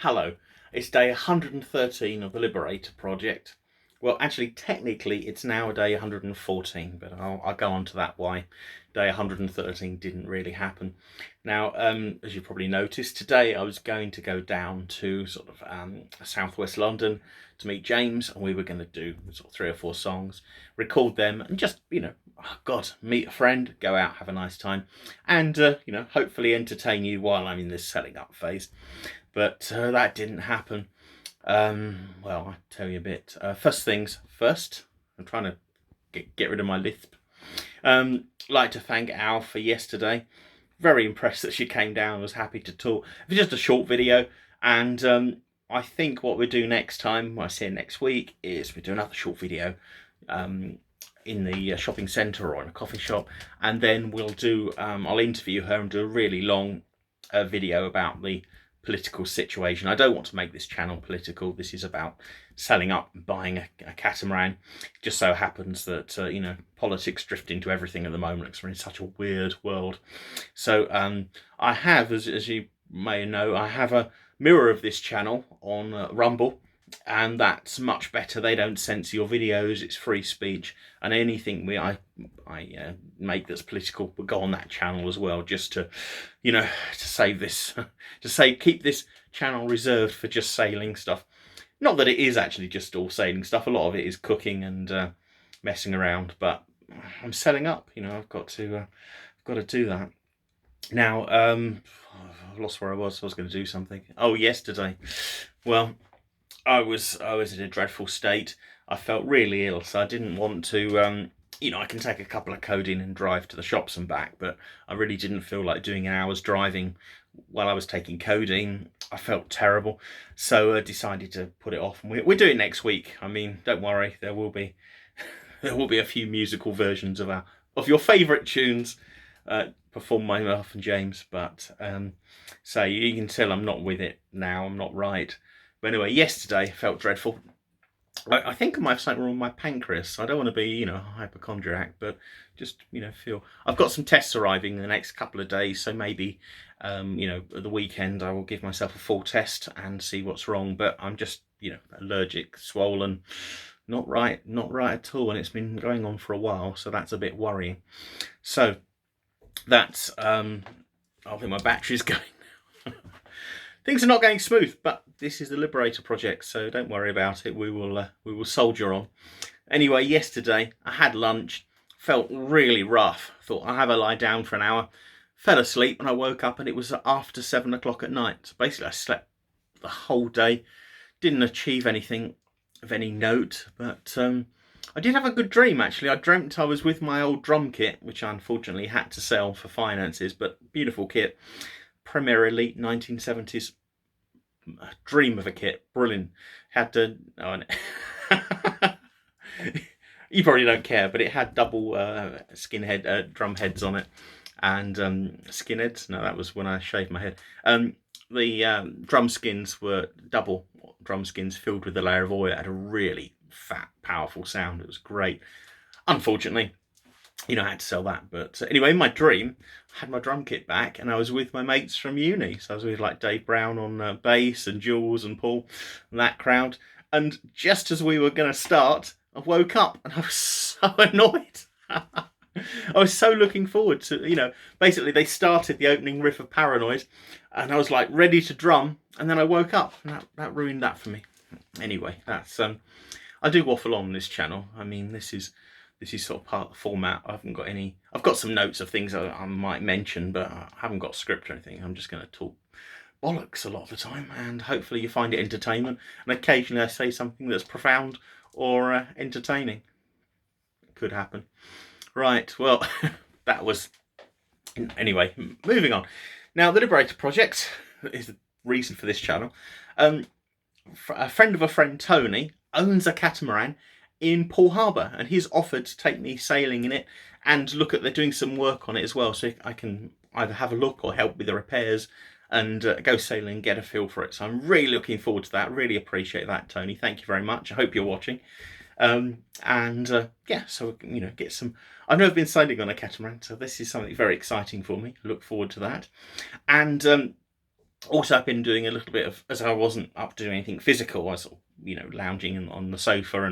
Hello, it's day 113 of the Liberator Project. Well, actually, technically, it's now day 114, but I'll go on to that why day 113 didn't really happen. Now, as you probably noticed, today I was going to go down to sort of southwest London to meet James, and we were going to do sort of 3 or 4 songs, record them, and just, oh God, meet a friend, go out, have a nice time, and, hopefully entertain you while I'm in this setting up phase. But that didn't happen. Well, I'll tell you a bit. First things first, I'm trying to get rid of my lisp. Like to thank Al for yesterday. Very impressed that she came down, was happy to talk. It was just a short video, and I think what we'll do next time, when I see her next week, is we'll do another short video in the shopping centre or in a coffee shop, and then we'll do, I'll interview her and do a really long video about the political situation. I don't want to make this channel political. This is about selling up and buying a catamaran. It just so happens that politics drift into everything at the moment because we're in such a weird world. So I have, as you may know, I have a mirror of this channel on Rumble, and that's much better. They don't censor your videos. It's free speech, and anything I make that's political will go on that channel as well, just to to save this, to keep this channel reserved for just sailing stuff. Not that it is actually just all sailing stuff. A lot of it is cooking and messing around, but I'm selling up. I've got to do that. Now I've lost where I was. I was going to do something. Oh, yesterday. Well, I was in a dreadful state. I felt really ill, so I didn't want to. I can take a couple of codeine and drive to the shops and back, but I really didn't feel like doing an hour's driving while I was taking codeine. I felt terrible, so I decided to put it off. And we'll do it next week. I mean, don't worry, there will be a few musical versions of your favourite tunes performed by myself and James. But so you can tell I'm not with it now. I'm not right. But anyway, yesterday I felt dreadful. I think I might have something wrong with my pancreas. I don't want to be, a hypochondriac, but just, feel. I've got some tests arriving in the next couple of days, so maybe, at the weekend I will give myself a full test and see what's wrong. But I'm just, allergic, swollen, not right at all, and it's been going on for a while, so that's a bit worrying. So that's, I think my battery's going. Things are not going smooth, but this is the Liberator Project, so don't worry about it. We will soldier on. Anyway, yesterday I had lunch, felt really rough. Thought I'll have a lie down for an hour. Fell asleep and I woke up and it was after 7 o'clock at night. So basically I slept the whole day. Didn't achieve anything of any note, but I did have a good dream actually. I dreamt I was with my old drum kit, which I unfortunately had to sell for finances, but beautiful kit. Premier Elite 1970s, dream of a kit, brilliant. Had to, you probably don't care, but it had double skinhead drum heads on it, and skinheads. No, that was when I shaved my head. The drum skins were double drum skins filled with a layer of oil. It had a really fat, powerful sound. It was great. Unfortunately, I had to sell that. But anyway, in my dream, I had my drum kit back and I was with my mates from uni. So I was with like Dave Brown on bass and Jules and Paul and that crowd. And just as we were going to start, I woke up and I was so annoyed. I was so looking forward to, basically they started the opening riff of Paranoid and I was like ready to drum. And then I woke up and that ruined that for me. Anyway, that's, I do waffle on this channel. I mean, this is sort of part of the format. I've got some notes of things I might mention, but I haven't got a script or anything. I'm just going to talk bollocks a lot of the time, and hopefully you find it entertainment. And occasionally I say something that's profound or entertaining. It could happen. Right, well, that was... Anyway, moving on. Now, the Liberator Project is the reason for this channel. A friend of a friend, Tony, owns a catamaran in Poole Harbour, and he's offered to take me sailing in it and look at, they're doing some work on it as well, so I can either have a look or help with the repairs and go sailing and get a feel for it. So I'm really looking forward to that. Really appreciate that, Tony. Thank you very much. I hope you're watching. Yeah, so get some. I've never been sailing on a catamaran, so this is something very exciting for me. Look forward to that. And Also, I've been doing a little bit of, as I wasn't up to do anything physical, I was sort of, lounging on the sofa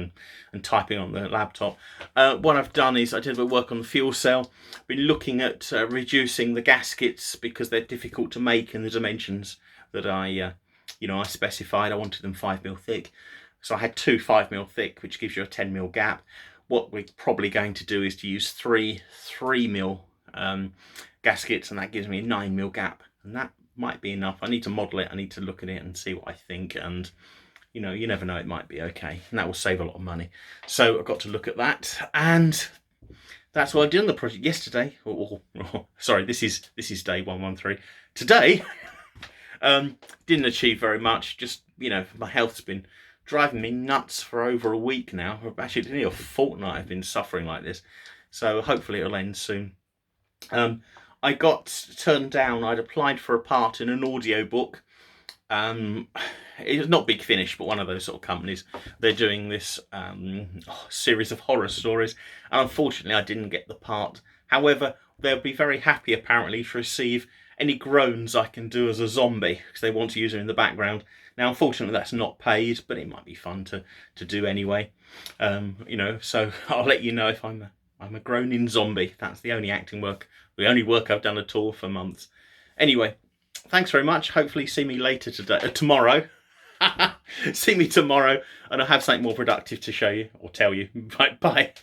and typing on the laptop. What I've done is I did a bit of work on the fuel cell. Been looking at reducing the gaskets because they're difficult to make in the dimensions that I specified. I wanted them 5mm thick. So I had two 5mm thick, which gives you a 10mm gap. What we're probably going to do is to use three 3mm gaskets, and that gives me a 9mm gap. And that might be enough. I need to model it. I need to look at it and see what I think. And, you never know, it might be okay. And that will save a lot of money. So I've got to look at that. And that's what I did on the project yesterday. Sorry, this is day 113. Today, didn't achieve very much. Just, my health's been driving me nuts for over a week now. Actually, nearly a fortnight I've been suffering like this. So hopefully it'll end soon. I got turned down. I'd applied for a part in an audiobook. It was not Big Finish, but one of those sort of companies. They're doing this series of horror stories, and unfortunately I didn't get the part. However, they'll be very happy apparently to receive any groans I can do as a zombie, because they want to use it in the background. Now, unfortunately, that's not paid, but it might be fun to do anyway. So I'll let you know if I'm a groaning zombie. That's the only acting work, the only work I've done at all for months. Anyway, thanks very much. Hopefully see me later tomorrow. See me tomorrow, and I'll have something more productive to show you or tell you. Bye.